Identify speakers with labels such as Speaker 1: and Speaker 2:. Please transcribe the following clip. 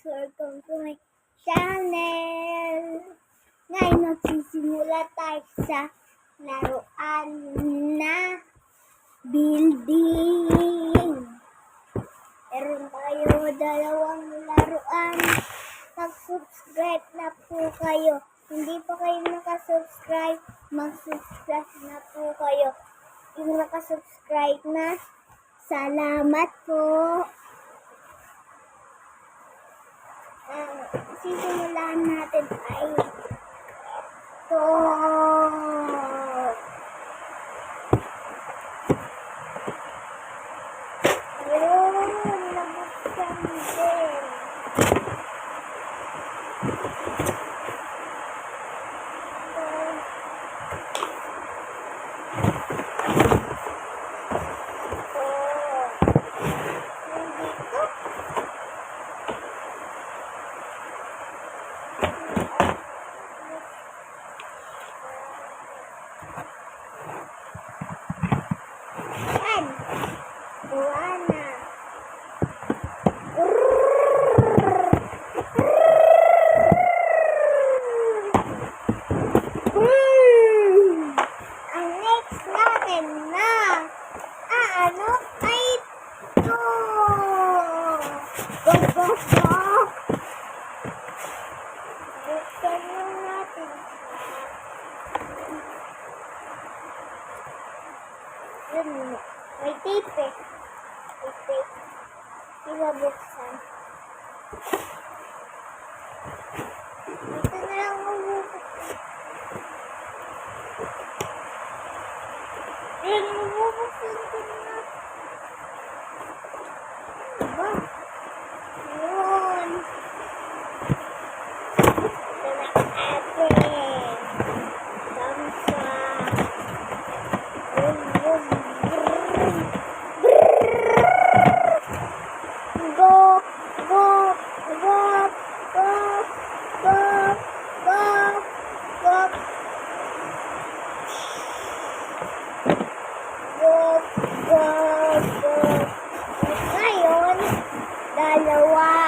Speaker 1: welcome to my channel. Ngayon magsisimula tayo sa laruan na building. Meron tayo dalawang laruan. Mag-subscribe na po kayo. Hindi pa kayo nakasubscribe, mag-subscribe na po kayo. Yung nakasubscribe na, salamat po. Sisimulan natin ay ito. Yun, nabuksan din. Yan. Buwa na. Ang next natin na ano ay ito. Go, go, go. Buksan lang natin. Yun, may tape eh. May tape. Iba buksan. Ito na lang bubuksan. Yun, bubuksan ko na. Diba? Yun. Ito na atin. Samsa. Yun, yun. Go, go, go, go, go, go, go. Go, go, go. Ngayon, dalawa.